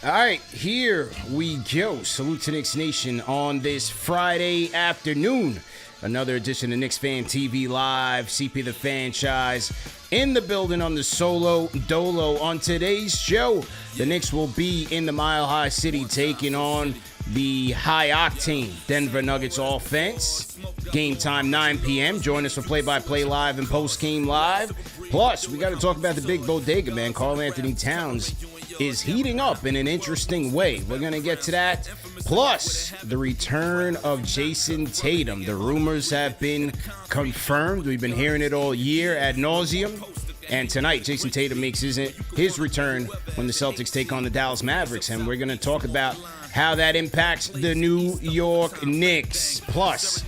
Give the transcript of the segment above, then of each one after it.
All right, here we go. Salute to Knicks Nation on this Friday afternoon. Another edition of KnicksFanTV Live. CP the Franchise in the building on the Solo Dolo. On today's show, the Knicks will be in the Mile High City taking on the high-octane Denver Nuggets offense. Game time 9 p.m. Join us for play-by-play live and post-game live. Plus, we got to talk about the big bodega, man. Karl Anthony Towns is heating up in an interesting way. We're going to get to that. Plus, the return of Jason Tatum. The rumors have been confirmed. We've been hearing it all year ad nauseum. And tonight, Jason Tatum makes his return when the Celtics take on the Dallas Mavericks. And we're going to talk about how that impacts the New York Knicks. Plus,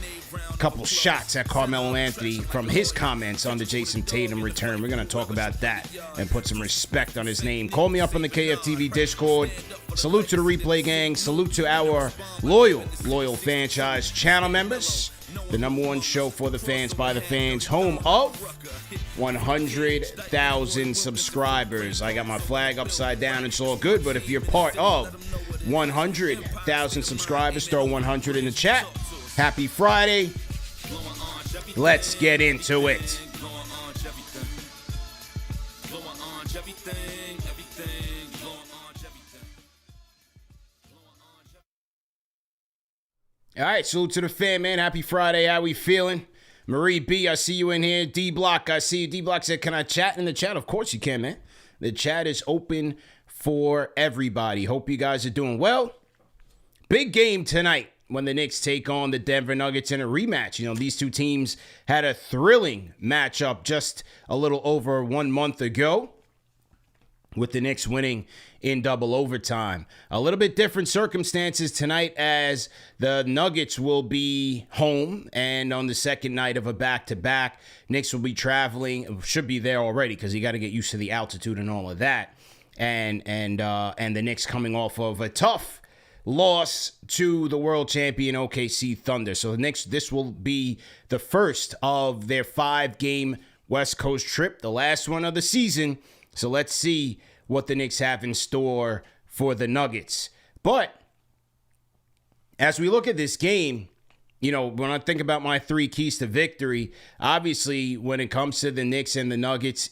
a couple shots at Carmelo Anthony from his comments on the Jason Tatum return. We're going to talk about that and put some respect on his name. Call me up on the KFTV Discord. Salute to the replay gang. Salute to our loyal franchise channel members. The number one show for the fans, by the fans, home of 100,000 subscribers. I got my flag upside down. It's all good. But if you're part of 100,000 subscribers, throw 100 in the chat. Happy Friday. Let's get into it. All right, salute to the fan, man. Happy Friday. How we feeling? Marie B, I see you in here. D-Block, I see you. D-Block said, can I chat in the chat? Of course you can, man. The chat is open for everybody. Hope you guys are doing well. Big game tonight when the Knicks take on the Denver Nuggets in a rematch. You know, these two teams had a thrilling matchup just a little over 1 month ago, with the Knicks winning in double overtime. A little bit different circumstances tonight, as the Nuggets will be home and on the second night of a back-to-back. Knicks will be traveling, should be there already because you got to get used to the altitude and all of that. And the Knicks coming off of a tough loss to the world champion OKC Thunder. So the Knicks, this will be the first of their 5-game West Coast trip, the last one of the season. So let's see what the Knicks have in store for the Nuggets. But as we look at this game, you know, when I think about my 3 keys to victory, obviously when it comes to the Knicks and the Nuggets,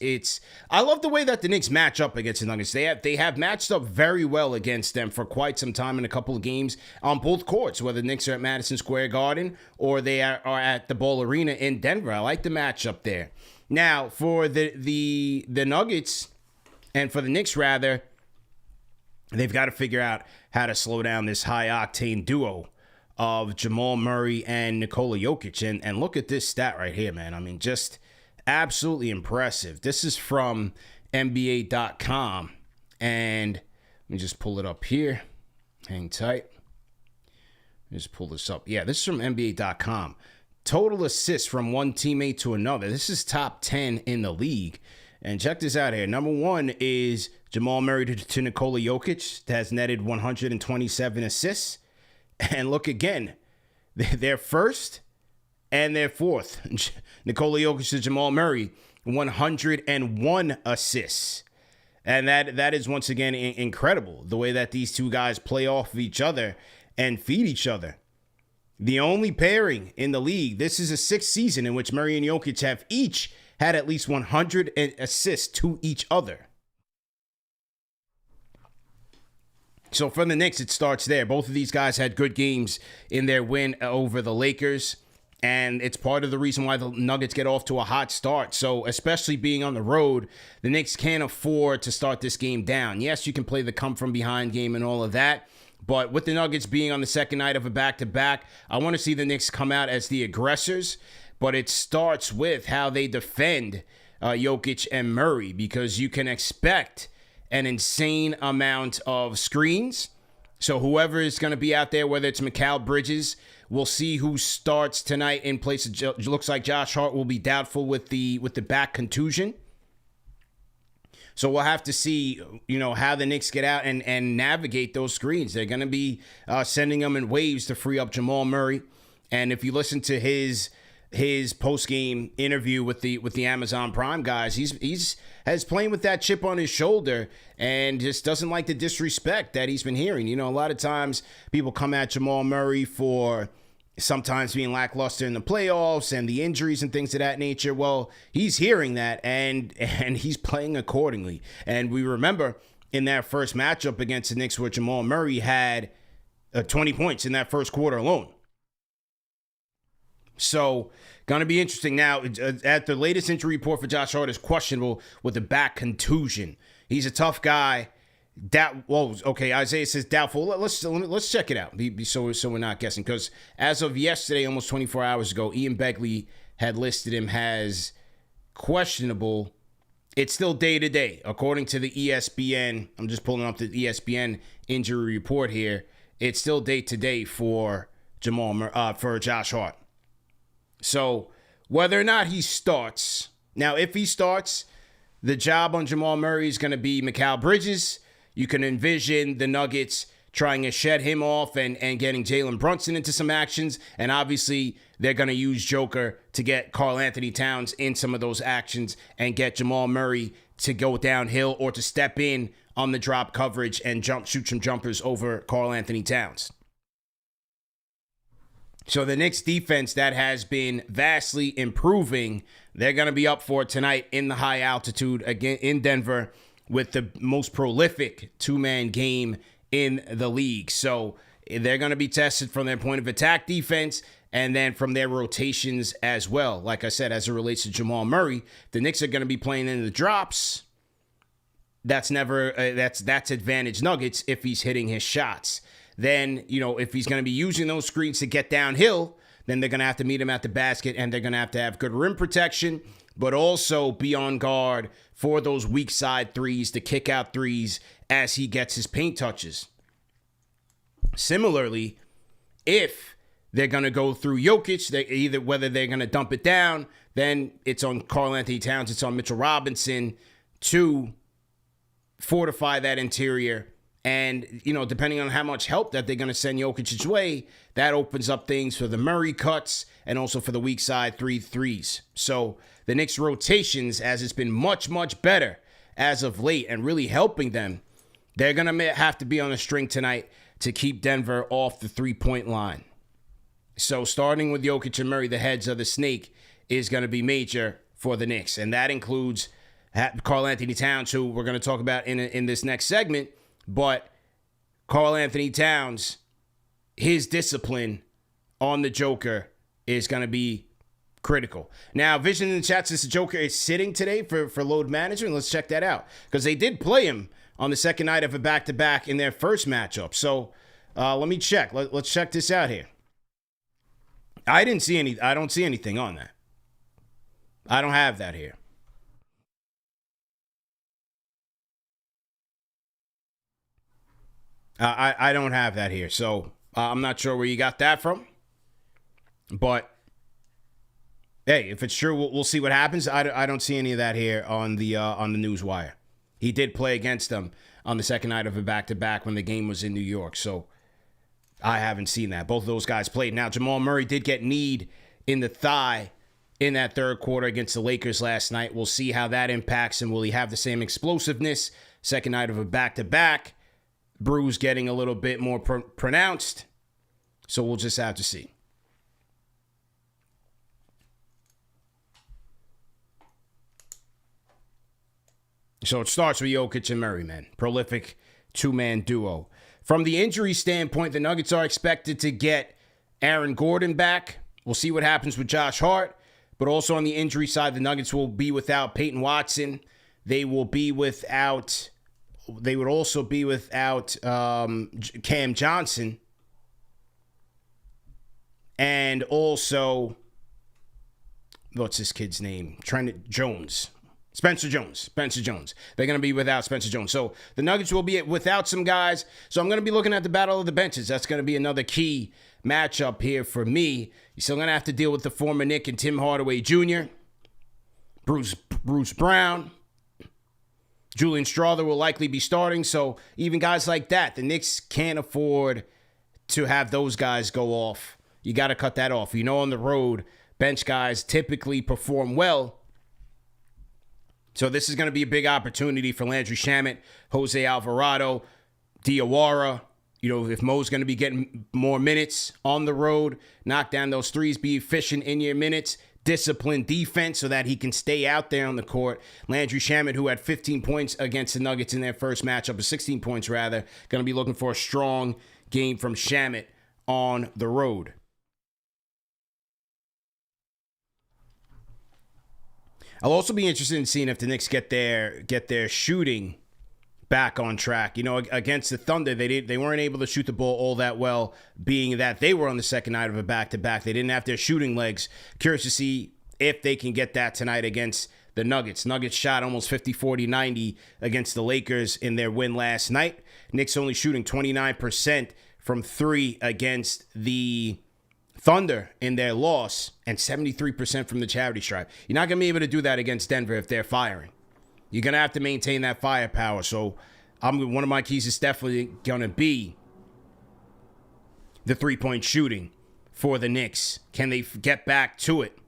I love the way that the Knicks match up against the Nuggets. They have matched up very well against them for quite some time in a couple of games on both courts, whether the Knicks are at Madison Square Garden or they are at the Ball Arena in Denver. I like the matchup there. Now, for the Nuggets, and for the Knicks, rather, they've got to figure out how to slow down this high-octane duo of Jamal Murray and Nikola Jokic. And look at this stat right here, man. I mean, just absolutely impressive. This is from NBA.com. And let me just pull it up here. Hang tight. Just pull this up. Yeah, this is from NBA.com. Total assists from one teammate to another. This is top 10 in the league. And check this out here. Number 1 is Jamal Murray to Nikola Jokic, that has netted 127 assists. And look again, they're first and they're fourth. Nikola Jokic to Jamal Murray, 101 assists. And that is once again incredible, the way that these two guys play off of each other and feed each other. The only pairing in the league, this is a 6th season in which Murray and Jokic have each had at least 100 assists to each other. So for the Knicks, it starts there. Both of these guys had good games in their win over the Lakers, and it's part of the reason why the Nuggets get off to a hot start. So especially being on the road, the Knicks can't afford to start this game down. Yes, you can play the come-from-behind game and all of that, but with the Nuggets being on the second night of a back-to-back, I want to see the Knicks come out as the aggressors. But it starts with how they defend Jokic and Murray, because you can expect an insane amount of screens. So whoever is going to be out there, whether it's Mikal Bridges, we'll see who starts tonight in place of looks like Josh Hart will be doubtful with the back contusion. So we'll have to see, you know, how the Knicks get out and navigate those screens. They're going to be sending them in waves to free up Jamal Murray. And if you listen to his his post-game interview with the Amazon Prime guys. He's has playing with that chip on his shoulder and just doesn't like the disrespect that he's been hearing. You know, a lot of times people come at Jamal Murray for sometimes being lackluster in the playoffs and the injuries and things of that nature. Well, he's hearing that and he's playing accordingly. And we remember in that first matchup against the Knicks where Jamal Murray had 20 points in that first quarter alone. So, going to be interesting. Now, at the latest injury report for Josh Hart is questionable with a back contusion. He's a tough guy. Isaiah says doubtful. Let's check it out so we're not guessing. Because as of yesterday, almost 24 hours ago, Ian Begley had listed him as questionable. It's still day-to-day. According to the ESPN, I'm just pulling up the ESPN injury report here. It's still day-to-day for Josh Hart. So, whether or not he starts, now if he starts, the job on Jamal Murray is going to be Mikal Bridges. You can envision the Nuggets trying to shed him off and getting Jalen Brunson into some actions. And obviously, they're going to use Joker to get Karl Anthony Towns in some of those actions and get Jamal Murray to go downhill or to step in on the drop coverage and shoot some jumpers over Karl Anthony Towns. So the Knicks defense that has been vastly improving, they're going to be up for it tonight in the high altitude again in Denver with the most prolific two-man game in the league. So they're going to be tested from their point of attack defense and then from their rotations as well. Like I said, as it relates to Jamal Murray, the Knicks are going to be playing in the drops. That's advantage Nuggets if he's hitting his shots. Then, if he's going to be using those screens to get downhill, then they're going to have to meet him at the basket and they're going to have good rim protection, but also be on guard for those weak side threes, the kick out threes as he gets his paint touches. Similarly, if they're going to go through Jokic, whether they're going to dump it down, then it's on Karl Anthony Towns, it's on Mitchell Robinson to fortify that interior. And, depending on how much help that they're going to send Jokic's way, that opens up things for the Murray cuts and also for the weak side threes. So the Knicks rotations, as it's been much, much better as of late and really helping them, they're going to have to be on a string tonight to keep Denver off the three-point line. So starting with Jokic and Murray, the heads of the snake, is going to be major for the Knicks. And that includes Karl Anthony Towns, who we're going to talk about in this next segment. But Karl Anthony Towns, his discipline on the Joker is going to be critical. Now, Vision in the chat says the Joker is sitting today for load management. Let's check that out. Because they did play him on the second night of a back-to-back in their first matchup. So let me check. Let's check this out here. I don't see anything on that. I don't have that here. I don't have that here, so I'm not sure where you got that from. But hey, if it's true, we'll see what happens. I don't see any of that here on the news wire. He did play against them on the second night of a back-to-back when the game was in New York, so I haven't seen that. Both of those guys played. Now, Jamal Murray did get kneed in the thigh in that third quarter against the Lakers last night. We'll see how that impacts him. Will he have the same explosiveness? Second night of a back-to-back. Bruise getting a little bit more pronounced. So we'll just have to see. So it starts with Jokic and Murray, man. Prolific two-man duo. From the injury standpoint, the Nuggets are expected to get Aaron Gordon back. We'll see what happens with Josh Hart. But also on the injury side, the Nuggets will be without Peyton Watson. They will be without... They would also be without Cam Johnson. And also, what's this kid's name? Spencer Jones. They're going to be without Spencer Jones. So the Nuggets will be without some guys. So I'm going to be looking at the battle of the benches. That's going to be another key matchup here for me. You're still going to have to deal with the former Knick and Tim Hardaway Jr., Bruce Brown. Julian Strawther will likely be starting, so even guys like that, the Knicks can't afford to have those guys go off. You got to cut that off. On the road, bench guys typically perform well. So this is going to be a big opportunity for Landry Shamet, Jose Alvarado, Diawara. If Mo's going to be getting more minutes on the road, knock down those threes, be efficient in your minutes, discipline defense so that he can stay out there on the court. Landry Shamet, who had 15 points against the Nuggets in their first matchup, or 16 points rather, going to be looking for a strong game from Shamet on the road. I'll also be interested in seeing if the Knicks get their shooting back on track. Against the Thunder, they weren't able to shoot the ball all that well, being that they were on the second night of a back-to-back. They didn't have their shooting legs. Curious to see if they can get that tonight against the Nuggets. Nuggets shot almost 50, 40, 90 against the Lakers in their win last night. Knicks only shooting 29% from three against the Thunder in their loss, and 73% from the charity stripe. You're not going to be able to do that against Denver if they're firing. You're going to have to maintain that firepower. So one of my keys is definitely going to be the three-point shooting for the Knicks. Can they get back to it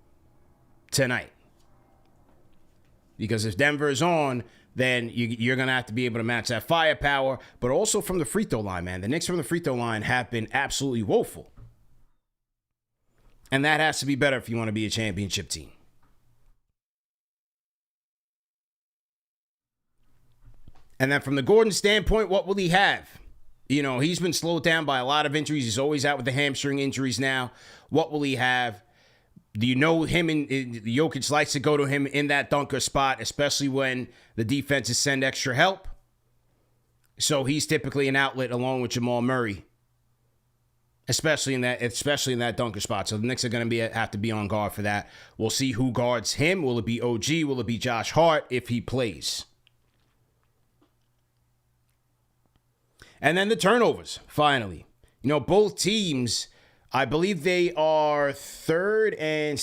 tonight? Because if Denver is on, then you're going to have to be able to match that firepower. But also from the free throw line, man. The Knicks from the free throw line have been absolutely woeful. And that has to be better if you want to be a championship team. And then from the Gordon standpoint, what will he have? He's been slowed down by a lot of injuries. He's always out with the hamstring injuries now. What will he have? Do you know him and Jokic likes to go to him in that dunker spot, especially when the defenses send extra help? So he's typically an outlet along with Jamal Murray, especially in that dunker spot. So the Knicks are going to have to be on guard for that. We'll see who guards him. Will it be OG? Will it be Josh Hart if he plays? And then the turnovers, finally. Both teams, I believe they are third and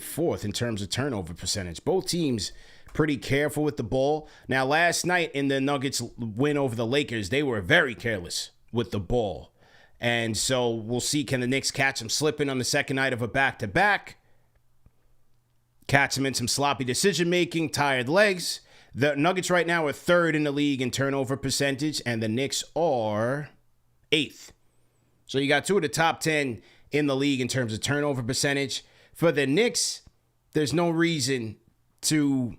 fourth in terms of turnover percentage. Both teams pretty careful with the ball. Now, last night in the Nuggets win over the Lakers, they were very careless with the ball. And so we'll see, can the Knicks catch them slipping on the second night of a back-to-back? Catch them in some sloppy decision-making, tired legs. The Nuggets right now are third in the league in turnover percentage, and the Knicks are eighth. So you got two of the top 10 in the league in terms of turnover percentage. For the Knicks, there's no reason to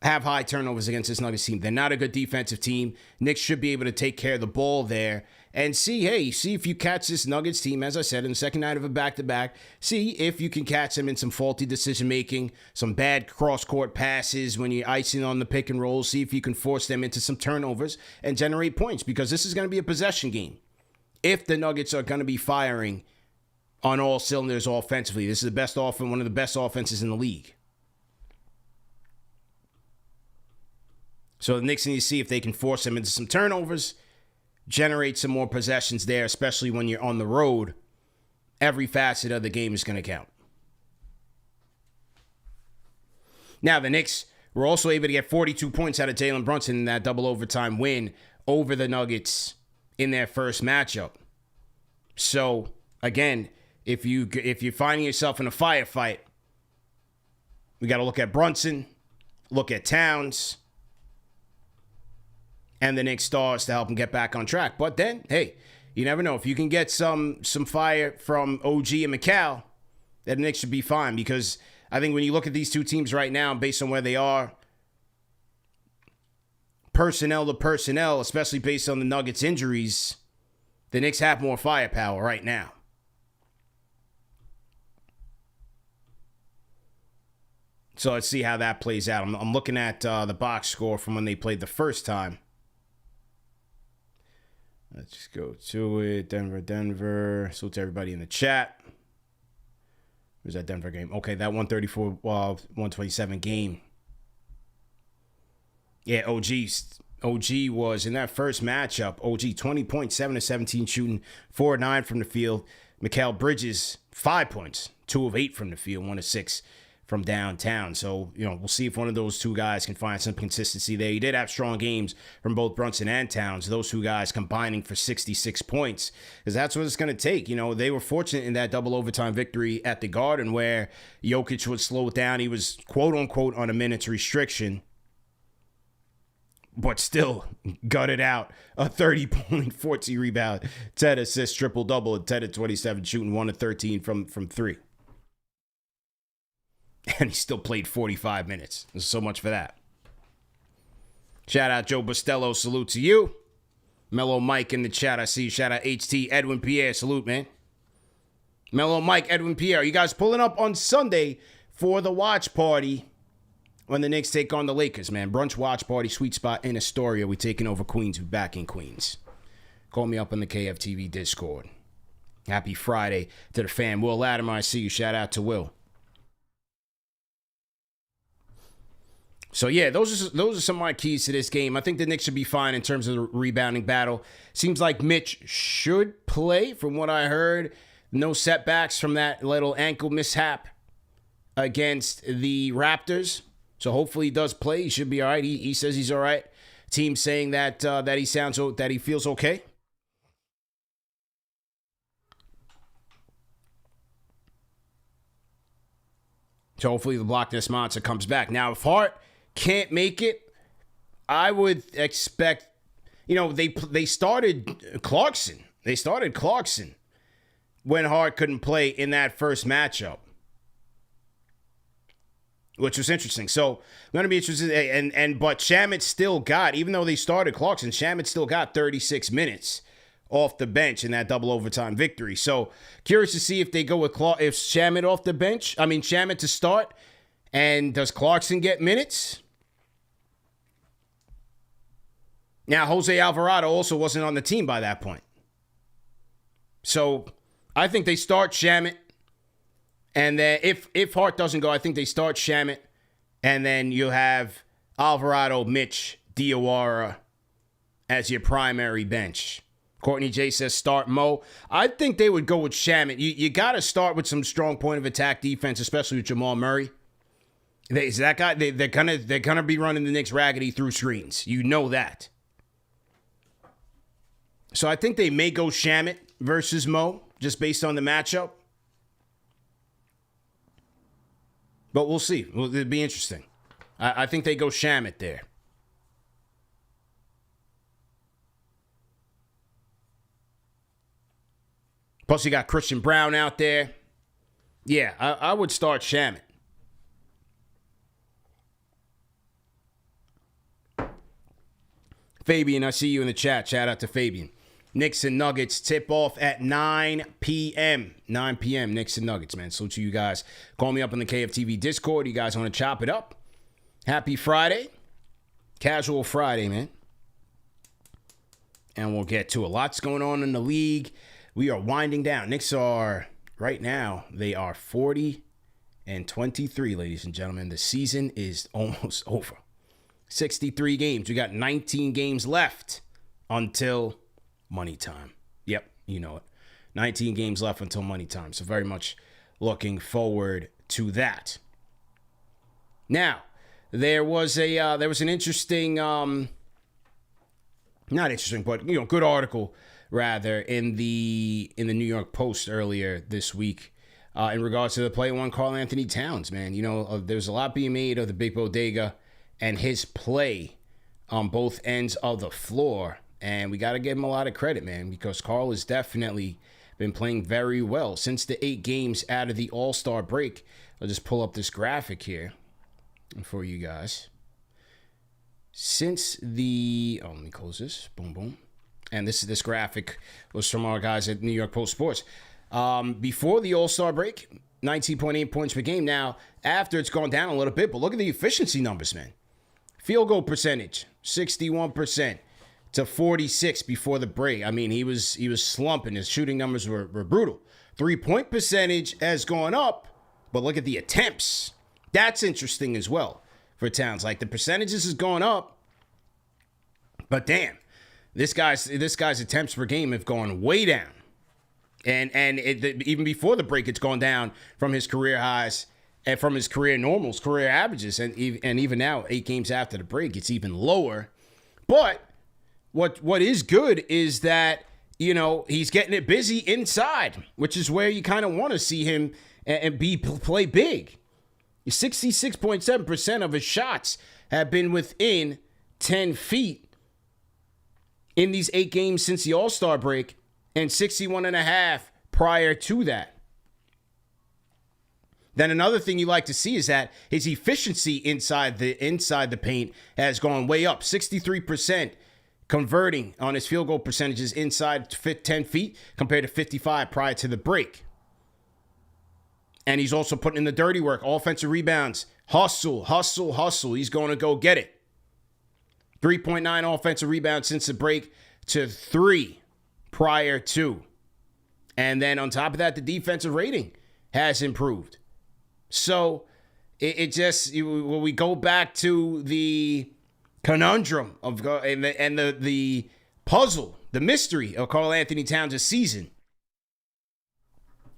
have high turnovers against this Nuggets team. They're not a good defensive team. Knicks should be able to take care of the ball there and see if you catch this Nuggets team, as I said, in the second night of a back-to-back, see if you can catch them in some faulty decision-making, some bad cross-court passes when you're icing on the pick and roll, see if you can force them into some turnovers and generate points, because this is going to be a possession game. If the Nuggets are going to be firing on all cylinders offensively, this is one of the best offenses in the league. So the Knicks need to see if they can force them into some turnovers, generate some more possessions there, especially when you're on the road. Every facet of the game is going to count. Now, the Knicks were also able to get 42 points out of Jalen Brunson in that double overtime win over the Nuggets in their first matchup. So, again, if you're finding yourself in a firefight, we got to look at Brunson, look at Towns, and the Knicks stars to help them get back on track. But then, hey, you never know. If you can get some fire from OG and McCall, then the Knicks should be fine. Because I think when you look at these two teams right now, based on where they are, personnel to personnel, especially based on the Nuggets' injuries, the Knicks have more firepower right now. So let's see how that plays out. I'm looking at the box score from when they played the first time. Let's just go to it. Denver. Salute to everybody in the chat. Where's that Denver game? Okay, that 134-127 game. Yeah, OG was in that first matchup. OG 20 points, 7 of 17 shooting, 4 of 9 from the field. Mikal Bridges, 5 points, 2 of 8 from the field, 1 of 6 from downtown. So, we'll see if one of those two guys can find some consistency there. He did have strong games from both Brunson and Towns, those two guys combining for 66 points, because that's what it's going to take. They were fortunate in that double overtime victory at the Garden where Jokic would slow it down. He was, quote unquote, on a minutes restriction, but still gutted out a 30-point, 14 rebound, 10 assists, triple-double, and 10 of 27, shooting 1 of 13 from three. And he still played 45 minutes. So much for that. Shout out Joe Bustello. Salute to you. Mellow Mike in the chat. I see you. Shout out HT. Edwin Pierre. Salute, man. Mellow Mike, Edwin Pierre. You guys pulling up on Sunday for the watch party when the Knicks take on the Lakers, man. Brunch watch party, sweet spot in Astoria. We taking over Queens. We back in Queens. Call me up on the KFTV Discord. Happy Friday to the fam. Will Latimer, I see you. Shout out to Will. So, yeah, those are some of my keys to this game. I think the Knicks should be fine in terms of the rebounding battle. Seems like Mitch should play, from what I heard. No setbacks from that little ankle mishap against the Raptors. So, hopefully he does play. He should be all right. He says he's all right. Team saying that he feels okay. So, hopefully the Block Ness monster comes back. Now, if Hart can't make it, I would expect, they started Clarkson. They started Clarkson when Hart couldn't play in that first matchup, which was interesting. So I'm going to be interested. But Shamet still got, even though they started Clarkson, Shamet still got 36 minutes off the bench in that double overtime victory. So curious to see if they go with if Shamet off the bench. Shamet to start. And does Clarkson get minutes? Now, Jose Alvarado also wasn't on the team by that point. So I think they start Shamet. And then if Hart doesn't go, I think they start Shamet. And then you have Alvarado, Mitch, Diawara as your primary bench. Courtney J says start Mo. I think they would go with Shamet. You got to start with some strong point of attack defense, especially with Jamal Murray. That guy, they're gonna be running the Knicks raggedy through screens. You know that. So I think they may go Shamet versus Mo, just based on the matchup. But we'll see. It'll be interesting. I think they go Shamet there. Plus, you got Christian Brown out there. Yeah, I would start Shamet. Fabian, I see you in the chat. Shout out to Fabian. Knicks and Nuggets tip off at 9 p.m. 9 p.m. Knicks and Nuggets, man. Salute to you guys. Call me up on the KFTV Discord. You guys want to chop it up? Happy Friday. Casual Friday, man. And we'll get to a lot's going on in the league. We are winding down. Knicks are, right now, they are 40-23, ladies and gentlemen. The season is almost over. 63 games. We got 19 games left until money time. Yep, you know it. 19 games left until money time. So very much looking forward to that. Now, there was an interesting, not interesting, but good article rather in the New York Post earlier this week in regards to the play one Karl Anthony Towns. Man, there's a lot being made of the Big Bodega and his play on both ends of the floor. And we got to give him a lot of credit, man, because Karl has definitely been playing very well since the 8 games out of the All-Star break. I'll just pull up this graphic here for you guys. Let me close this. Boom, boom. And this graphic was from our guys at New York Post Sports. Before the All-Star break, 19.8 points per game. Now, after it's gone down a little bit, but look at the efficiency numbers, man. Field goal percentage, 61% to 46 before the break. I mean, he was slumping. His shooting numbers were brutal. 3-point percentage has gone up, but look at the attempts. That's interesting as well for Towns. Like, the percentages has gone up, but damn, this guy's attempts per game have gone way down. And even before the break, it's gone down from his career highs and from his career normals, career averages, and even now, 8 games after the break, it's even lower. But what is good is that, you know, he's getting it busy inside, which is where you kind of want to see him and play big. 66.7% of his shots have been within 10 feet in these 8 games since the All-Star break, and 61.5 prior to that. Then another thing you like to see is that his efficiency inside the paint has gone way up. 63% converting on his field goal percentages inside 10 feet compared to 55 prior to the break. And he's also putting in the dirty work, offensive rebounds, hustle. He's going to go get it. 3.9 offensive rebounds since the break to 3 prior to. And then on top of that, the defensive rating has improved. So it just, when we go back to the conundrum of and the puzzle, the mystery of Karl Anthony Towns' season,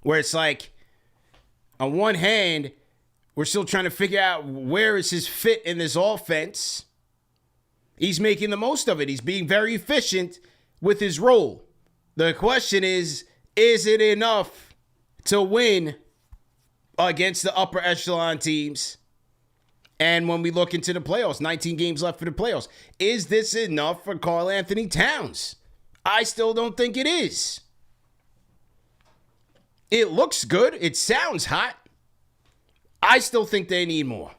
where it's like, on one hand, we're still trying to figure out where is his fit in this offense. He's making the most of it. He's being very efficient with his role. The question is it enough to win against the upper echelon teams? And when we look into the playoffs, 19 games left for the playoffs, is this enough for Karl Anthony Towns? I still don't think it is. It looks good. It sounds hot. I still think they need more.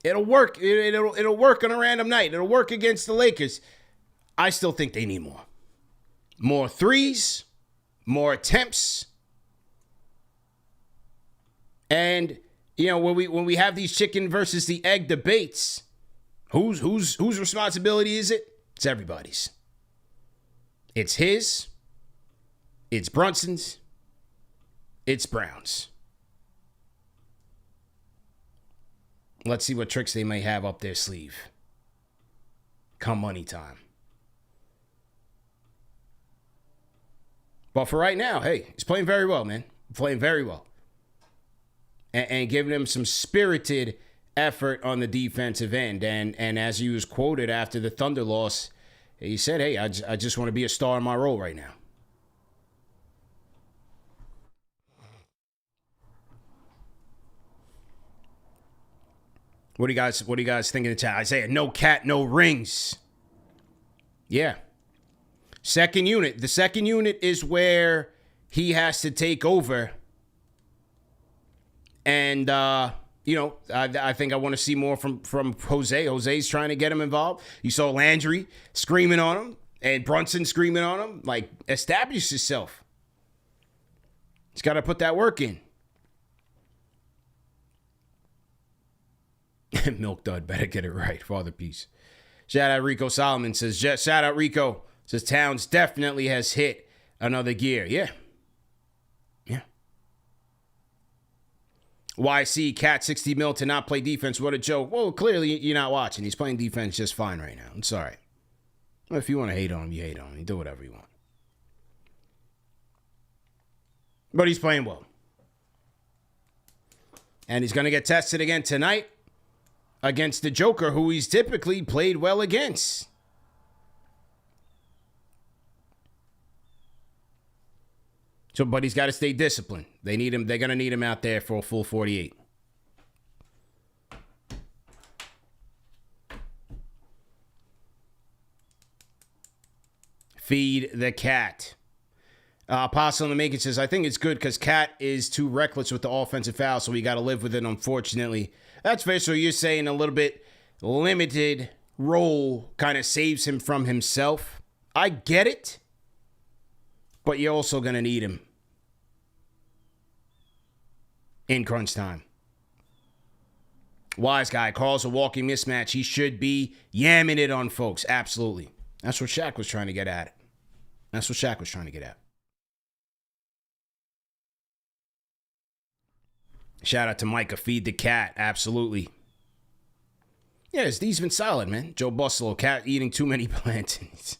It'll work. It'll work on a random night. It'll work against the Lakers. I still think they need more. More threes, more attempts. And, you know, when we have these chicken versus the egg debates, whose responsibility is it? It's everybody's. It's his. It's Brunson's. It's Brown's. Let's see what tricks they may have up their sleeve come money time. But for right now, hey, he's playing very well, man. Playing very well. And giving him some spirited effort on the defensive end. And as he was quoted after the Thunder loss, he said, hey, I just want to be a star in my role right now. What do you guys think in the chat? Isaiah, no cat, no rings. Yeah. Second unit. The second unit is where he has to take over. And, you know, I think I want to see more from Jose. Jose's trying to get him involved. You saw Landry screaming on him and Brunson screaming on him. Like, establish yourself. He's got to put that work in. Milk Dud better get it right. Father Peace. Shout out Rico Solomon says, shout out Rico. Says Towns definitely has hit another gear. Yeah. Yeah. YC, Cat 60 mil to not play defense. What a joke. Well, clearly you're not watching. He's playing defense just fine right now. I'm sorry. Well, if you want to hate on him, you hate on him. You do whatever you want. But he's playing well. And he's going to get tested again tonight against the Joker, who he's typically played well against. So, but he's got to stay disciplined. They need him. They're going to need him out there for a full 48. Feed the cat. Apostle in the making says, I think it's good because Cat is too reckless with the offensive foul, so we got to live with it, unfortunately. That's fair. So you're saying a little bit limited role kind of saves him from himself. I get it. But you're also going to need him in crunch time. Wise guy calls a walking mismatch. He should be yamming it on folks. Absolutely. That's what Shaq was trying to get at. That's what Shaq was trying to get at. Shout out to Micah. Feed the cat. Absolutely. Yeah, D's been solid, man. Joe Buslow, cat eating too many plantains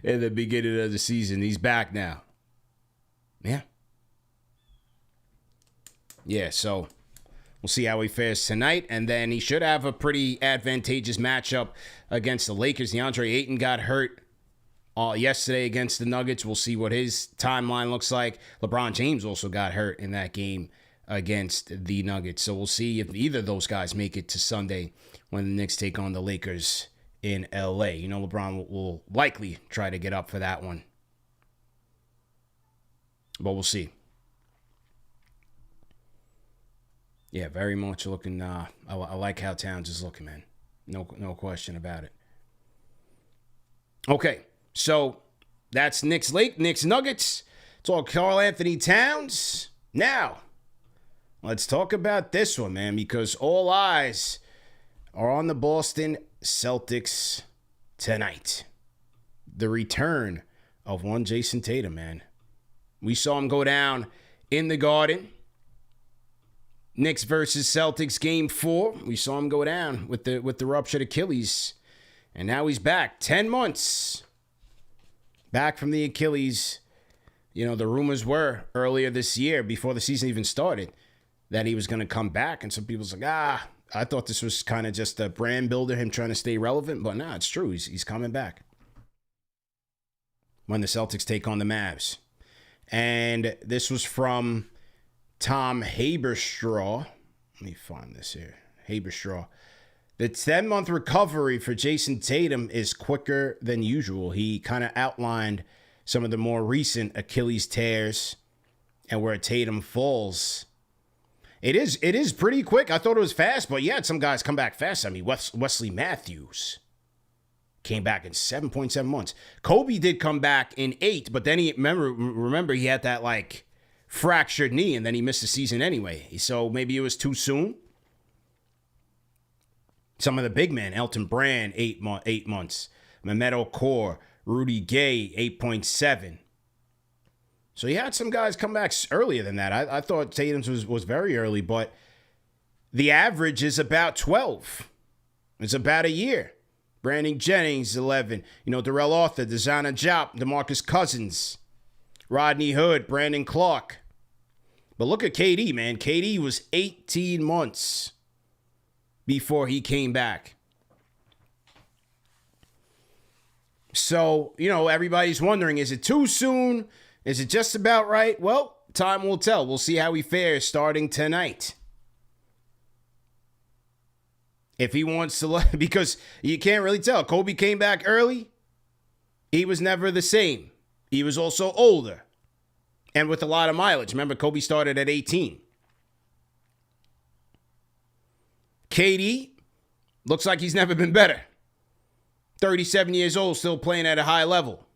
in the beginning of the season. He's back now. Yeah. Yeah, so we'll see how he fares tonight. And then he should have a pretty advantageous matchup against the Lakers. DeAndre Ayton got hurt yesterday against the Nuggets. We'll see what his timeline looks like. LeBron James also got hurt in that game against the Nuggets. So we'll see if either of those guys make it to Sunday when the Knicks take on the Lakers in LA. You know, LeBron will likely try to get up for that one. But we'll see. Yeah, very much looking. I like how Towns is looking, man. No question about it. Okay, so that's Knicks Nuggets. Talk Karl Anthony Towns. Now, let's talk about this one, man, because all eyes are on the Boston Celtics tonight. The return of one Jason Tatum, man. We saw him go down in the Garden. Knicks versus Celtics game 4. We saw him go down with the ruptured Achilles. And now he's back. 10 months. Back from the Achilles. You know, the rumors were earlier this year, before the season even started, that he was going to come back. And some people's like, I thought this was kind of just a brand builder, him trying to stay relevant. But no, it's true. He's coming back. When the Celtics take on the Mavs. And this was from Tom Haberstraw. Let me find this here. Haberstraw. The 10-month recovery for Jason Tatum is quicker than usual. He kind of outlined some of the more recent Achilles tears and where Tatum falls. It is pretty quick. I thought it was fast, but yeah, some guys come back fast. I mean, Wesley Matthews came back in 7.7 months. Kobe did come back in 8, but then he remember he had that like fractured knee, and then he missed the season anyway. So maybe it was too soon. Some of the big men, Elton Brand, 8 months. Mehmet Okur, Rudy Gay, 8.7. So he had some guys come back earlier than that. I thought Tatum's was very early, but the average is about 12. It's about a year. Brandon Jennings, 11. You know, Darrell Arthur, Desana Diop, DeMarcus Cousins, Rodney Hood, Brandon Clark. But look at KD, man. KD was 18 months before he came back. So, you know, everybody's wondering, is it too soon? Is it just about right? Well, time will tell. We'll see how he fares starting tonight. If he wants to, because you can't really tell. Kobe came back early. He was never the same. He was also older and with a lot of mileage. Remember, Kobe started at 18. KD looks like he's never been better. 37 years old, still playing at a high level.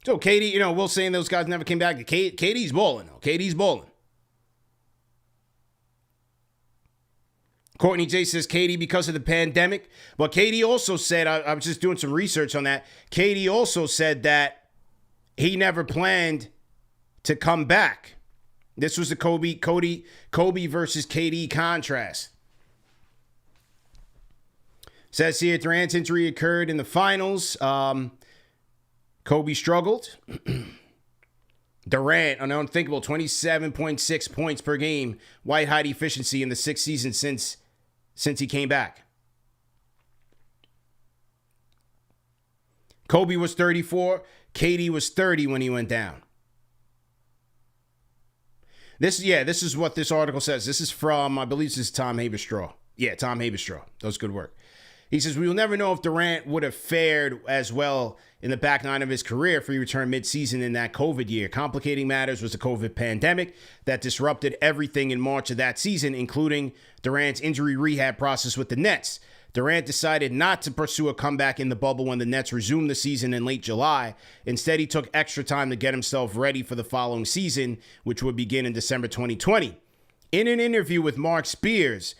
So KD, you know, we're saying those guys never came back. KD's balling, though. KD's balling. Courtney J says KD because of the pandemic. But KD also said, I was just doing some research on that. KD also said that he never planned to come back. This was the Kobe versus KD contrast. Says here, Durant's injury occurred in the finals. Kobe struggled. Durant, an unthinkable 27.6 points per game, white hot efficiency in the 6th season since he came back. Kobe was 34. KD was 30 when he went down. This is what this article says. This is from, I believe this is Tom Haberstraw. Yeah, Tom Haberstraw. That was good work. He says, we will never know if Durant would have fared as well in the back nine of his career if he returned midseason in that COVID year. Complicating matters was the COVID pandemic that disrupted everything in March of that season, including Durant's injury rehab process with the Nets. Durant decided not to pursue a comeback in the bubble when the Nets resumed the season in late July. Instead, he took extra time to get himself ready for the following season, which would begin in December 2020. In an interview with Mark Spears,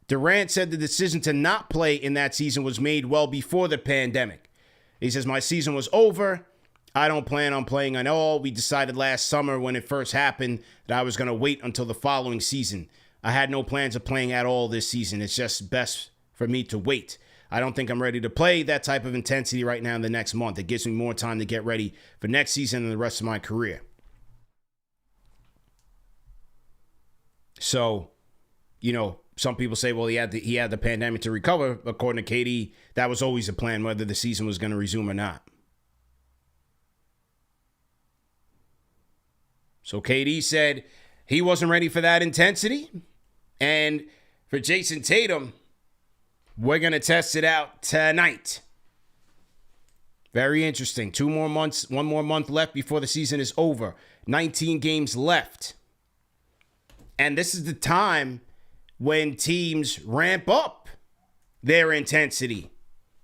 Durant said the decision to not play in that season was made well before the pandemic. He says, my season was over. I don't plan on playing at all. We decided last summer when it first happened that I was going to wait until the following season. I had no plans of playing at all this season. It's just best for me to wait. I don't think I'm ready to play that type of intensity right now in the next month. It gives me more time to get ready for next season and the rest of my career. So, some people say, well, he had the pandemic to recover. According to KD, that was always a plan, whether the season was going to resume or not. So KD said he wasn't ready for that intensity. And for Jason Tatum, we're going to test it out tonight. Very interesting. 2 more months, 1 more month left before the season is over. 19 games left. And this is the time when teams ramp up their intensity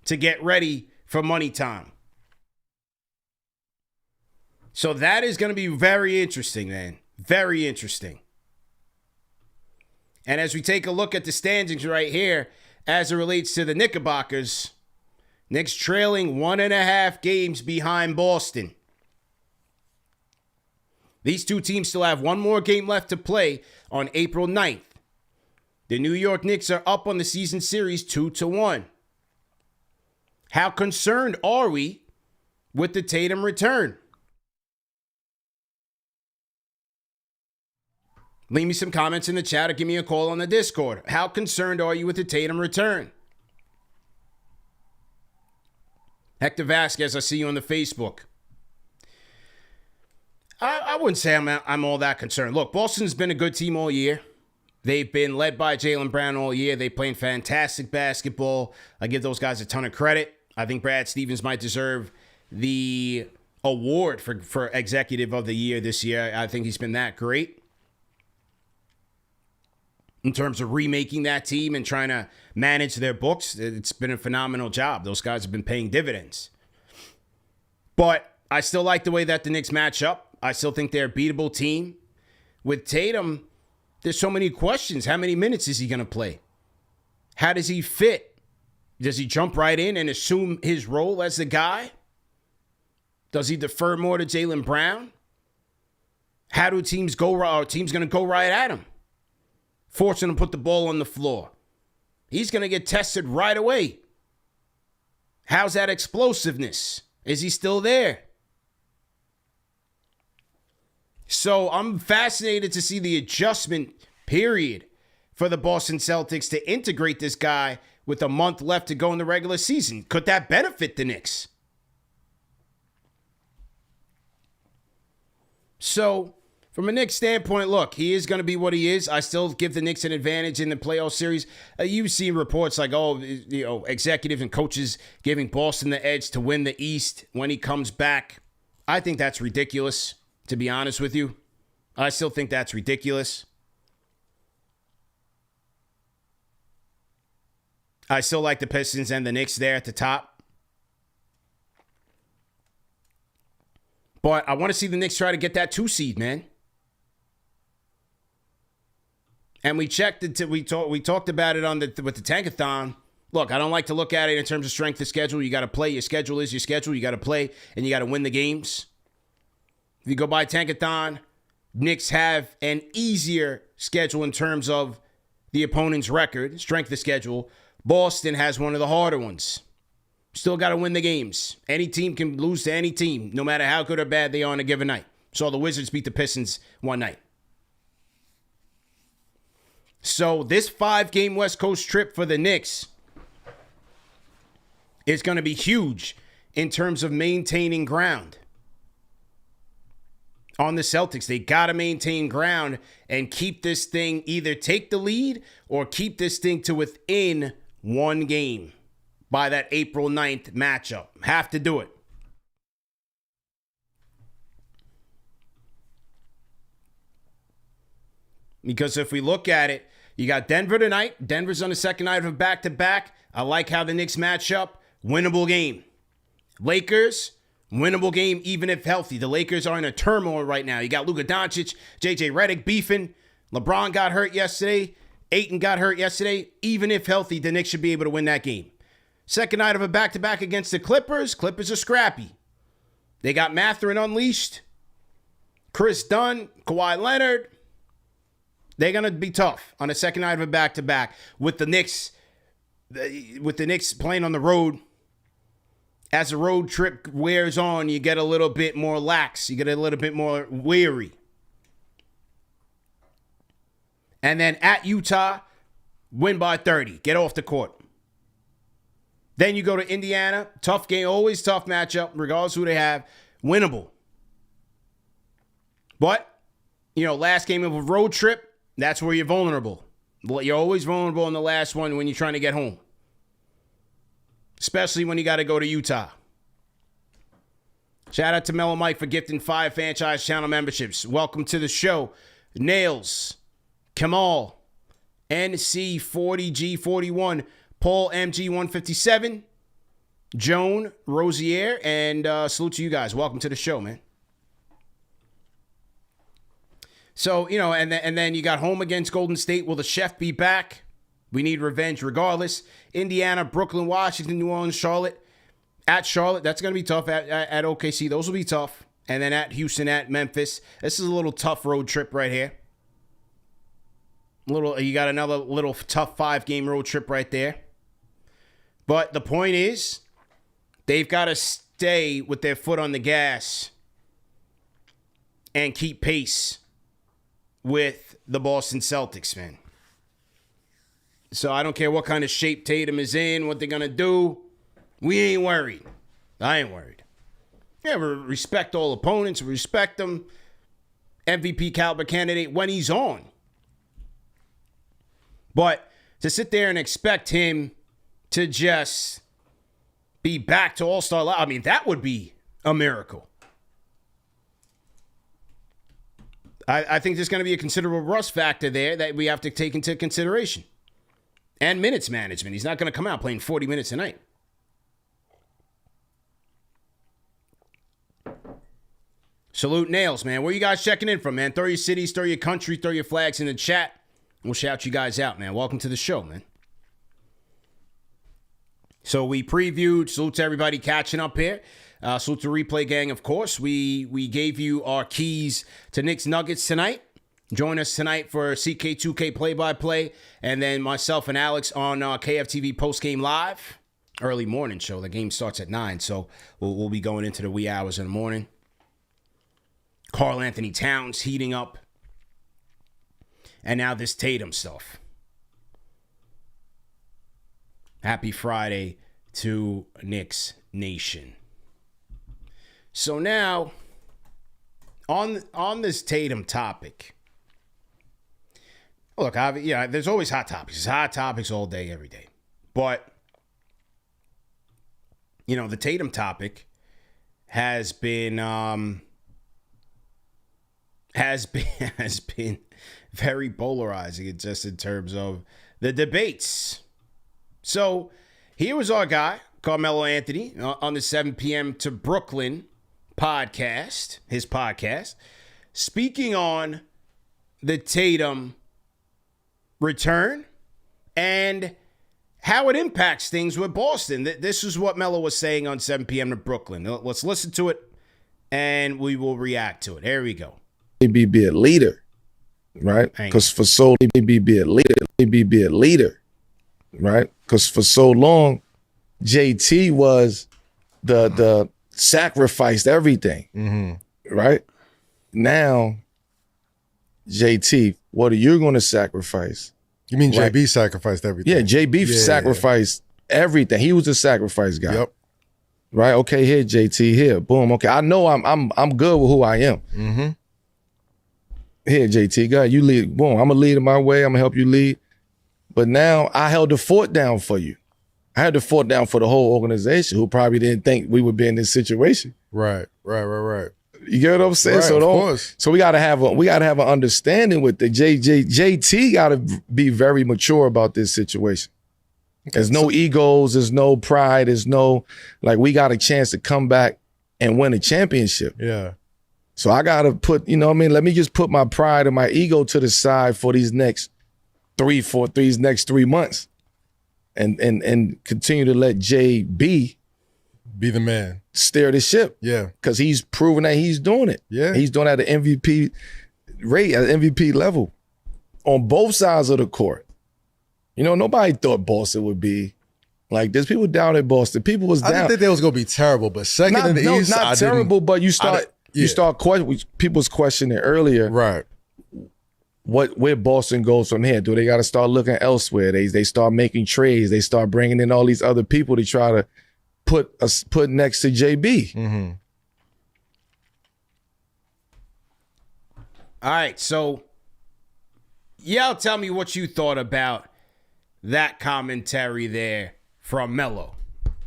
to get ready for money time. So that is going to be very interesting, man. Very interesting. And as we take a look at the standings right here, as it relates to the Knickerbockers, Knicks trailing 1.5 games behind Boston. These two teams still have 1 more game left to play on April 9th. The New York Knicks are up on the season series 2-1. How concerned are we with the Tatum return? Leave me some comments in the chat or give me a call on the Discord. How concerned are you with the Tatum return? Hector Vasquez, I see you on the Facebook. I wouldn't say I'm all that concerned. Look, Boston's been a good team all year. They've been led by Jaylen Brown all year. They playing fantastic basketball. I give those guys a ton of credit. I think Brad Stevens might deserve the award for Executive of the Year this year. I think he's been that great in terms of remaking that team and trying to manage their books. It's been a phenomenal job. Those guys have been paying dividends. But I still like the way that the Knicks match up. I still think they're a beatable team. With Tatum, there's so many questions. How many minutes is he going to play? How does he fit? Does he jump right in and assume his role as the guy? Does he defer more to Jaylen Brown? How do teams go? Are teams going to go right at him, forcing him to put the ball on the floor? He's going to get tested right away. How's that explosiveness? Is he still there? So I'm fascinated to see the adjustment period for the Boston Celtics to integrate this guy with a month left to go in the regular season. Could that benefit the Knicks? So from a Knicks standpoint, look, he is going to be what he is. I still give the Knicks an advantage in the playoff series. You've seen reports like, executives and coaches giving Boston the edge to win the East when he comes back. I think that's ridiculous, to be honest with you. I still think that's ridiculous. I still like the Pistons and the Knicks there at the top. But I want to see the Knicks try to get that 2 seed, man. And we checked it. We talked about it with the Tankathon. Look, I don't like to look at it in terms of strength of schedule. You got to play. Your schedule is your schedule. You got to play, and you got to win the games. If you go by Tankathon, Knicks have an easier schedule in terms of the opponent's record, strength of schedule. Boston has one of the harder ones. Still got to win the games. Any team can lose to any team, no matter how good or bad they are on a given night. So the Wizards beat the Pistons one night. So this 5-game West Coast trip for the Knicks is going to be huge in terms of maintaining ground. On the Celtics, they got to maintain ground and keep this thing, either take the lead or keep this thing to within 1 game by that April 9th matchup. Have to do it. Because if we look at it, you got Denver tonight. Denver's on the second night of a back-to-back. I like how the Knicks match up. Winnable game. Lakers, winnable game even if healthy. The Lakers are in a turmoil right now. You got Luka Doncic, JJ Redick beefing. LeBron got hurt yesterday. Ayton got hurt yesterday. Even if healthy, the Knicks should be able to win that game. Second night of a back-to-back against the Clippers. Clippers are scrappy. They got Mathurin unleashed. Chris Dunn, Kawhi Leonard. They're going to be tough on the second night of a back-to-back with the Knicks playing on the road. As the road trip wears on, you get a little bit more lax. You get a little bit more weary. And then at Utah, win by 30. Get off the court. Then you go to Indiana. Tough game. Always tough matchup, regardless of who they have. Winnable. But, last game of a road trip, that's where you're vulnerable. You're always vulnerable in the last one when you're trying to get home. Especially when you got to go to Utah. Shout out to Mellow Mike for gifting 5 franchise channel memberships. Welcome to the show. Nails, Kamal, NC40G41, Paul MG157, Joan Rosier, and salute to you guys. Welcome to the show, man. So, and then you got home against Golden State. Will the chef be back? We need revenge regardless. Indiana, Brooklyn, Washington, New Orleans, Charlotte. At Charlotte, that's going to be tough. At OKC, those will be tough. And then at Houston, at Memphis. This is a little tough road trip right here. You got another little tough 5-game road trip right there. But the point is, they've got to stay with their foot on the gas and keep pace with the Boston Celtics, man. So I don't care what kind of shape Tatum is in, what they're going to do. We ain't worried. I ain't worried. Yeah, we respect all opponents. We respect them. MVP caliber candidate when he's on. But to sit there and expect him to just be back to all-star level, I mean, that would be a miracle. I think there's going to be a considerable rust factor there that we have to take into consideration. And minutes management. He's not going to come out playing 40 minutes a night. Salute Nails, man. Where you guys checking in from, man? Throw your cities, throw your country, throw your flags in the chat. We'll shout you guys out, man. Welcome to the show, man. So we previewed. Salute to everybody catching up here. Salute to Replay Gang, of course. We gave you our keys to Knicks Nuggets tonight. Join us tonight for CK2K play-by-play. And then myself and Alex on KFTV Postgame Live. Early morning show. The game starts at 9, so we'll be going into the wee hours in the morning. Karl Anthony Towns heating up. And now this Tatum stuff. Happy Friday to Knicks Nation. So now, on this Tatum topic, look, there's always hot topics. There's hot topics all day, every day. But, the Tatum topic has been very polarizing just in terms of the debates. So here was our guy, Carmelo Anthony, on the 7 p.m. to Brooklyn podcast, his podcast, speaking on the Tatum return and how it impacts things with Boston. This is what Melo was saying on 7 p.m. to Brooklyn. Let's listen to it, and we will react to it. Here we go. Maybe be a leader, right? Because for so maybe be a leader, right? Because for so long, JT was the sacrificed everything, right? Now, JT, what are you going to sacrifice? You mean JB sacrificed everything? Yeah, JB sacrificed everything. He was a sacrifice guy. Yep. Right? Okay, here, JT, here. Boom. Okay, I know I'm good with who I am. Mm-hmm. Here, JT, go ahead, you lead. Boom, I'm going to lead in my way. I'm going to help you lead. But now I held the fort down for you. I had the fort down for the whole organization who probably didn't think we would be in this situation. Right. You get what I'm saying? Right, so of course. So we gotta have an understanding with the JT gotta be very mature about this situation. There's no egos, there's no pride, there's no we got a chance to come back and win a championship. Yeah. So I gotta put, let me just put my pride and my ego to the side for these next 3 months. And continue to let JB be the man. Steer the ship. Yeah. Because he's proven that he's doing it. Yeah. He's doing it at an MVP rate, at an MVP level on both sides of the court. Nobody thought Boston would be like this. People doubted Boston. People was down. I didn't think they was going to be terrible, but second in the East, not terrible, but you start questioning, people was questioning earlier. Right. where Boston goes from here. Do they got to start looking elsewhere? They start making trades. They start bringing in all these other people to try to put next to JB. Mm-hmm. All right, so y'all tell me what you thought about that commentary there from Melo.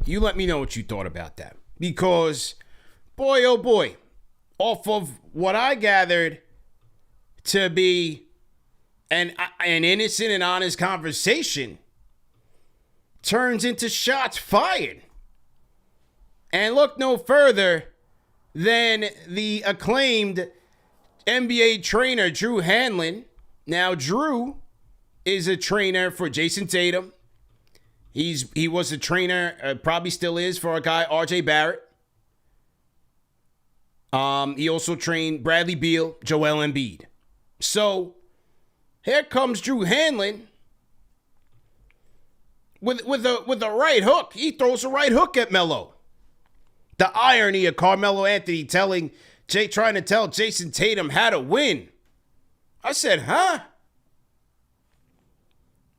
You let me know what you thought about that. Because, boy, oh boy, off of what I gathered to be an innocent and honest conversation, turns into shots fired. And look no further than the acclaimed NBA trainer, Drew Hanlon. Now, Drew is a trainer for Jason Tatum. He was a trainer, probably still is, for a guy, RJ Barrett. He also trained Bradley Beal, Joel Embiid. So, here comes Drew Hanlon with a right hook. He throws a right hook at Melo. The irony of Carmelo Anthony trying to tell Jason Tatum how to win. I said, huh?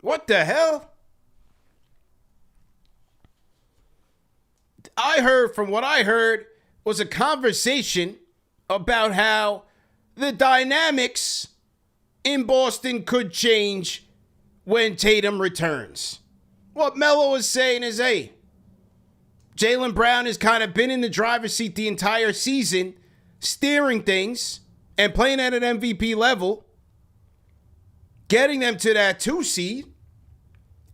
What the hell? From what I heard, was a conversation about how the dynamics in Boston could change when Tatum returns. What Melo is saying is, hey, Jaylen Brown has kind of been in the driver's seat the entire season, steering things and playing at an MVP level, getting them to that 2 seed.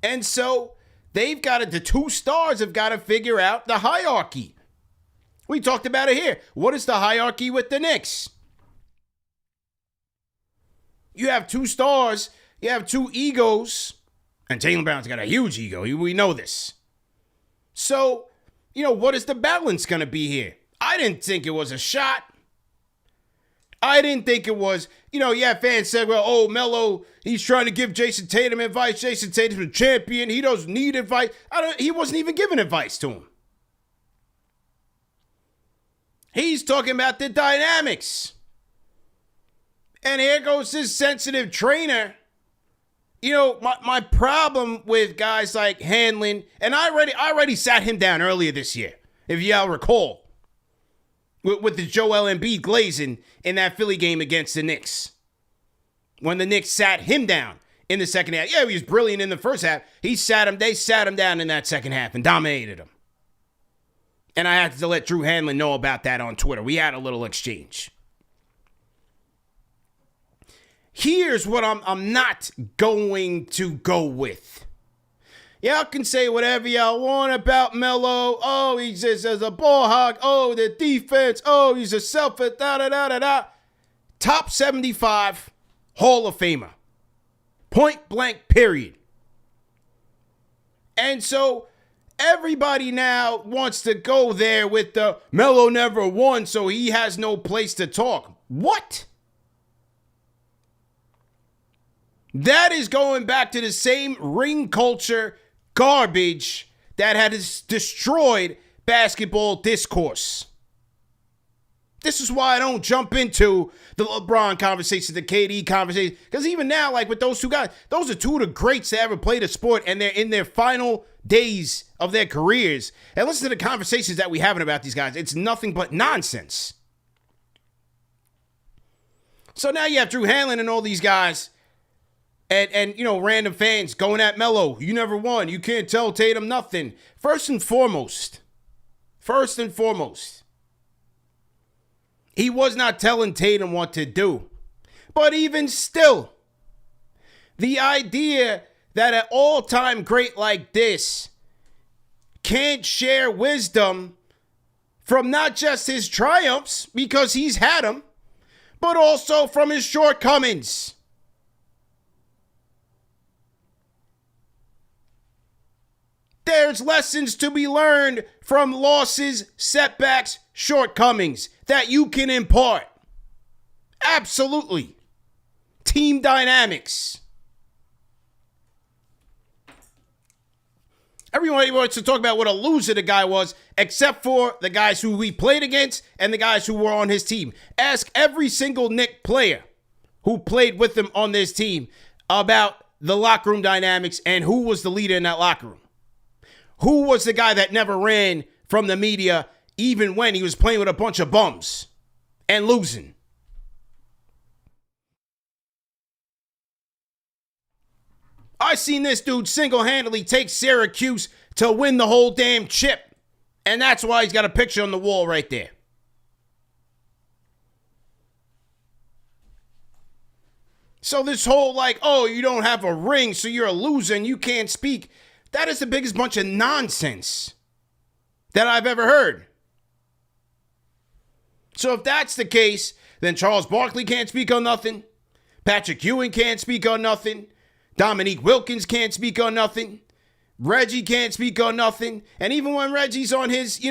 And so the 2 stars have got to figure out the hierarchy. We talked about it here. What is the hierarchy with the Knicks? You have 2 stars, you have 2 egos, and Jaylen Brown's got a huge ego. We know this. So, what is the balance going to be here? I didn't think it was a shot. I didn't think it was, fans said, well, Melo, he's trying to give Jason Tatum advice. Jason Tatum's a champion. He doesn't need advice. He wasn't even giving advice to him. He's talking about the dynamics. And here goes this sensitive trainer. My problem with guys like Hanlon, and I already sat him down earlier this year, if y'all recall, with the Joel Embiid glazing in that Philly game against the Knicks. When the Knicks sat him down in the second half. Yeah, he was brilliant in the first half. They sat him down in that second half and dominated him. And I had to let Drew Hanlon know about that on Twitter. We had a little exchange. Here's what I'm not going to go with. Y'all can say whatever y'all want about Melo. Oh, he's just as a ball hog. Oh, the defense. Oh, he's a selfish, da-da-da-da-da. Top 75 Hall of Famer. Point blank, period. And so everybody now wants to go there with the Melo never won, so he has no place to talk. What? That is going back to the same ring culture garbage that has destroyed basketball discourse. This is why I don't jump into the LeBron conversation, the KD conversation, because even now, like with those 2 guys, those are 2 of the greats that ever played a sport, and they're in their final days of their careers. And listen to the conversations that we're having about these guys. It's nothing but nonsense. So now you have Drew Hanlon and all these guys and random fans going at Melo. You never won. You can't tell Tatum nothing. First and foremost, he was not telling Tatum what to do. But even still, the idea that an all-time great like this can't share wisdom from not just his triumphs, because he's had them, but also from his shortcomings. There's lessons to be learned from losses, setbacks, shortcomings that you can impart. Absolutely. Team dynamics. Everybody wants to talk about what a loser the guy was, except for the guys who we played against and the guys who were on his team. Ask every single Knicks player who played with him on this team about the locker room dynamics and who was the leader in that locker room. Who was the guy that never ran from the media even when he was playing with a bunch of bums and losing? I seen this dude single-handedly take Syracuse to win the whole damn chip. And that's why he's got a picture on the wall right there. So this whole oh, you don't have a ring, so you're a loser and you can't speak. That is the biggest bunch of nonsense that I've ever heard. So if that's the case, then Charles Barkley can't speak on nothing. Patrick Ewing can't speak on nothing. Dominique Wilkins can't speak on nothing. Reggie can't speak on nothing. And even when Reggie's on his,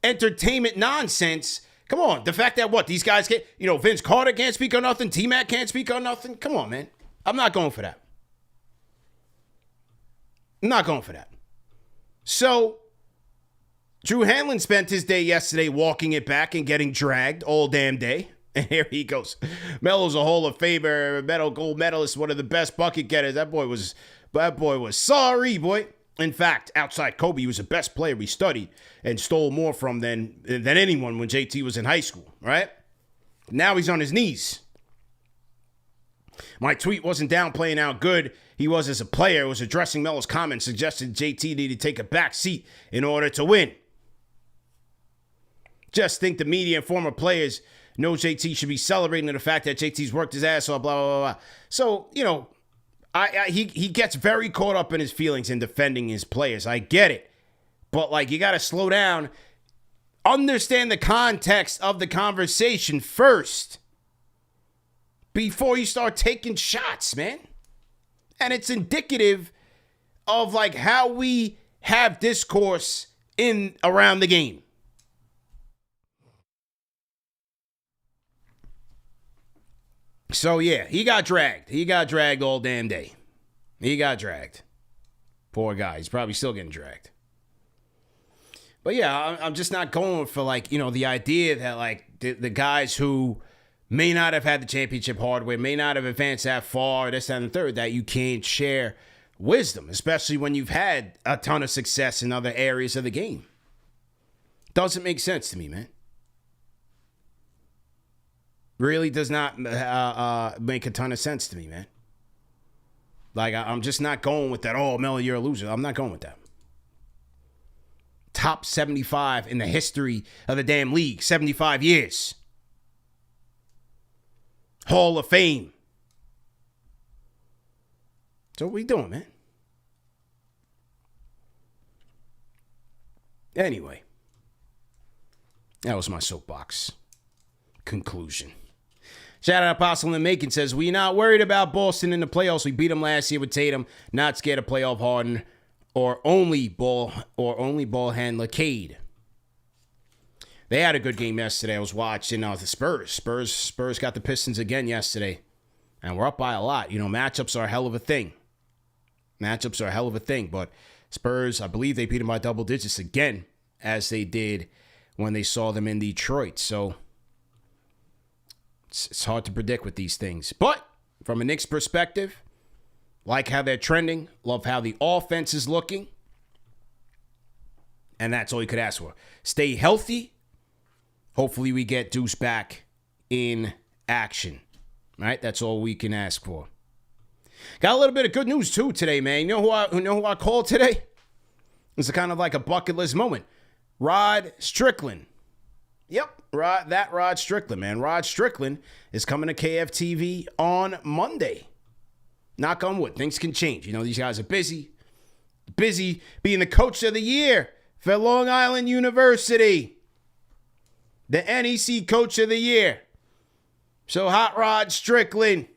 entertainment nonsense, come on. The fact that these guys can't, Vince Carter can't speak on nothing. T-Mac can't speak on nothing. Come on, man. I'm not going for that. I'm not going for that. So, Drew Hanlon spent his day yesterday walking it back and getting dragged all damn day. And here he goes. Melo's a Hall of Famer, gold medalist, one of the best bucket getters. That boy was sorry, boy. In fact, outside Kobe, he was the best player we studied and stole more from than anyone when JT was in high school, right? Now he's on his knees. My tweet wasn't downplaying how good he was as a player. It was addressing Melo's comments, suggesting JT needed to take a back seat in order to win. Just think the media and former players know JT should be celebrating the fact that JT's worked his ass off, blah, blah, blah, blah. So, he gets very caught up in his feelings in defending his players. I get it. But, you got to slow down. Understand the context of the conversation first before you start taking shots, man. And it's indicative of, how we have discourse around the game. So, yeah, he got dragged. He got dragged all damn day. He got dragged. Poor guy. He's probably still getting dragged. But, yeah, I'm just not going for, the idea that, the guys who may not have had the championship hardware, may not have advanced that far, this, that, and the third, that you can't share wisdom, especially when you've had a ton of success in other areas of the game. Doesn't make sense to me, man. Really does not make a ton of sense to me, man. I'm just not going with that, oh, Melo, you're a loser. I'm not going with that. Top 75 in the history of the damn league. 75 years. Hall of Fame. So what we doing, man? Anyway. That was my soapbox conclusion. Shout out Apostle and Macon says, we're not worried about Boston in the playoffs. We beat them last year with Tatum. Not scared of playoff Harden or only ball handler Cade. They had a good game yesterday. I was watching the Spurs. Spurs got the Pistons again yesterday. And we're up by a lot. Matchups are a hell of a thing. But Spurs, I believe they beat them by double digits again, as they did when they saw them in Detroit. So it's hard to predict with these things. But from a Knicks perspective, like how they're trending, love how the offense is looking. And that's all you could ask for. Stay healthy. Hopefully we get Deuce back in action. Right? That's all we can ask for. Got a little bit of good news too today, man. You know who I called today? It's kind of like a bucket list moment. Rod Strickland. Yep. Rod Strickland, man. Rod Strickland is coming to KFTV on Monday. Knock on wood. Things can change. These guys are busy. Busy being the coach of the year for Long Island University. The NEC coach of the year. So Hot Rod Strickland,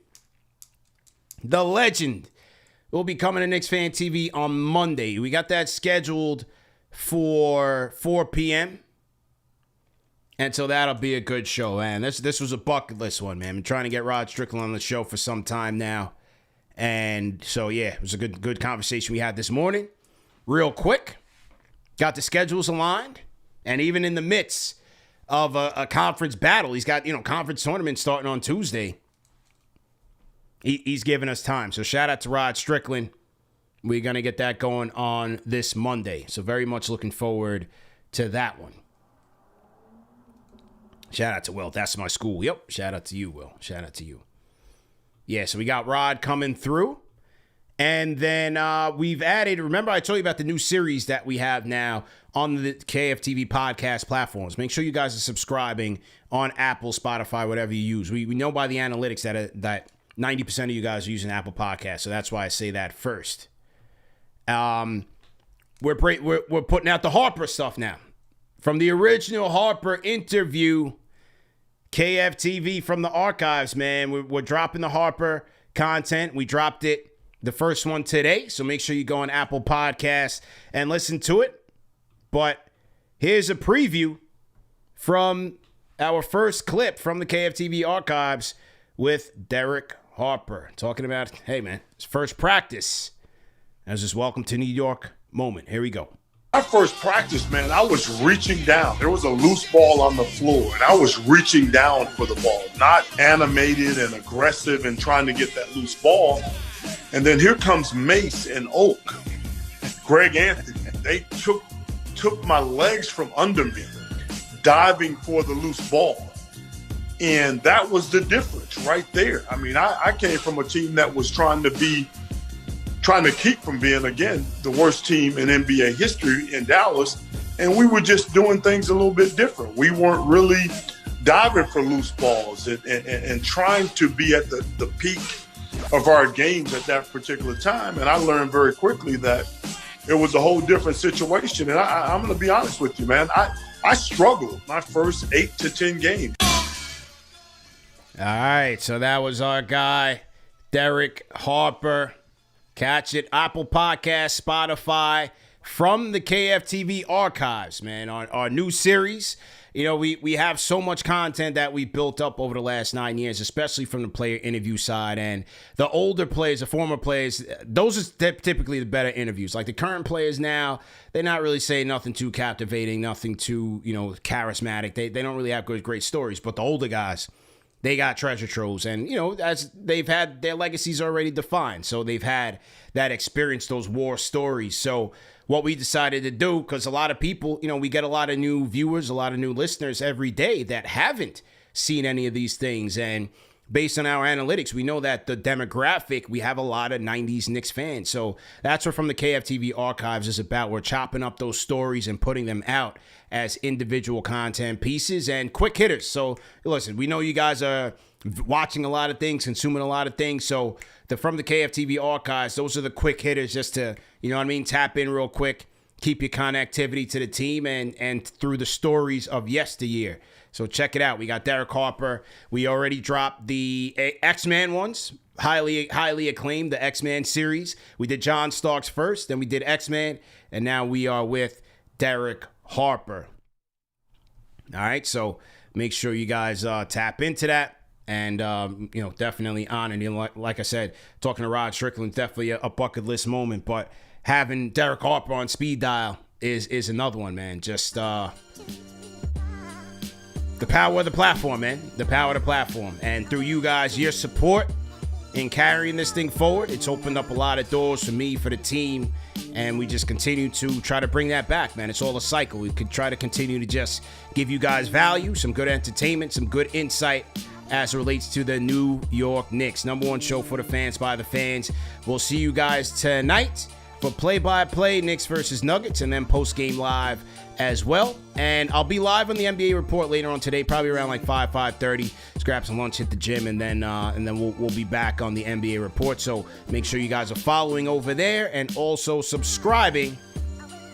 the legend, will be coming to KnicksFanTV on Monday. We got that scheduled for 4 p.m. And so that'll be a good show, man. This was a bucket list one, man. I've been trying to get Rod Strickland on the show for some time now. And so, yeah, it was a good conversation we had this morning. Real quick. Got the schedules aligned. And even in the midst of a conference battle, he's got, conference tournament starting on Tuesday. he's giving us time. So shout out to Rod Strickland. We're going to get that going on this Monday. So very much looking forward to that one. Shout out to Will. That's my school. Yep. Shout out to you, Will. Shout out to you. Yeah, so we got Rod coming through. And then we've added, remember I told you about the new series that we have now on the KFTV podcast platforms. Make sure you guys are subscribing on Apple, Spotify, whatever you use. We know by the analytics that 90% of you guys are using Apple Podcasts, so that's why I say that first. We're putting out the Harper stuff now. From the original Harper interview, KFTV from the archives, man. We're dropping the Harper content. We dropped it, the first one today, so make sure you go on Apple Podcasts and listen to it. But here's a preview from our first clip from the KFTV archives with Derek Harper. Talking about, hey, man, his first practice as his welcome to New York moment. Here we go. My first practice, man, I was reaching down. There was a loose ball on the floor, and I was reaching down for the ball, not animated and aggressive and trying to get that loose ball. And then here comes Mace and Oak, Greg Anthony. They took my legs from under me, diving for the loose ball. And that was the difference right there. I mean, I came from a team that was trying to keep from being, again, the worst team in NBA history in Dallas. And we were just doing things a little bit different. We weren't really diving for loose balls and trying to be at the peak of our games at that particular time. And I learned very quickly that it was a whole different situation. And I'm going to be honest with you, man. I struggled my first 8 to 10 games. All right, so that was our guy, Derek Harper. Catch it, Apple Podcasts, Spotify, from the KFTV archives, man. Our new series. You know, we have so much content that we built up over the last 9 years, especially from the player interview side. And the older players, the former players, those are typically the better interviews. Like the current players now, they're not really saying nothing too captivating, nothing too, charismatic. They don't really have great stories. But the older guys, they got treasure troves, and, as they've had their legacies already defined. So they've had that experience, those war stories. So what we decided to do, because a lot of people, we get a lot of new viewers, a lot of new listeners every day that haven't seen any of these things. And based on our analytics, we know that the demographic, we have a lot of 90s Knicks fans. So that's what From the KFTV archives is about. We're chopping up those stories and putting them out as individual content pieces and quick hitters. So listen, we know you guys are watching a lot of things, consuming a lot of things. So From the KFTV archives, those are the quick hitters just to, tap in real quick, keep your connectivity to the team and through the stories of yesteryear. So check it out. We got Derek Harper. We already dropped the X-Men ones, highly acclaimed, the X-Men series. We did John Starks first, then we did X-Men, and now we are with Derek Harper. All right, so make sure you guys tap into that. And, definitely honored. Like I said, talking to Rod Strickland, definitely a bucket list moment. But having Derek Harper on speed dial is another one, man. Just the power of the platform, man. The power of the platform. And through you guys, your support in carrying this thing forward, it's opened up a lot of doors for me, for the team. And we just continue to try to bring that back, man. It's all a cycle. We could try to continue to just give you guys value, some good entertainment, some good insight as it relates to the New York Knicks. Number one show for the fans, by the fans. We'll see you guys tonight for play-by-play Knicks versus Nuggets, and then post-game live as well. And I'll be live on the NBA report later on today, probably around like 5:30. Just grab some lunch, hit the gym, and then we'll be back on the NBA report. So make sure you guys are following over there and also subscribing.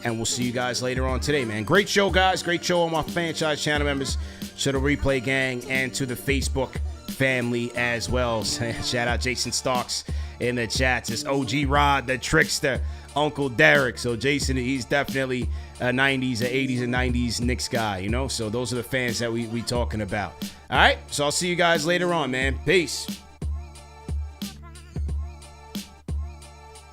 And we'll see you guys later on today, man. Great show, guys. Great show on my franchise channel members, to the Replay Gang, and to the Facebook family as well. Shout out Jason Starks in the chats. It's OG Rod, the trickster, Uncle Derek. So Jason, he's definitely a 90s, a 80s, and 90s Knicks guy, So those are the fans that we talking about. All right, so I'll see you guys later on, man. Peace.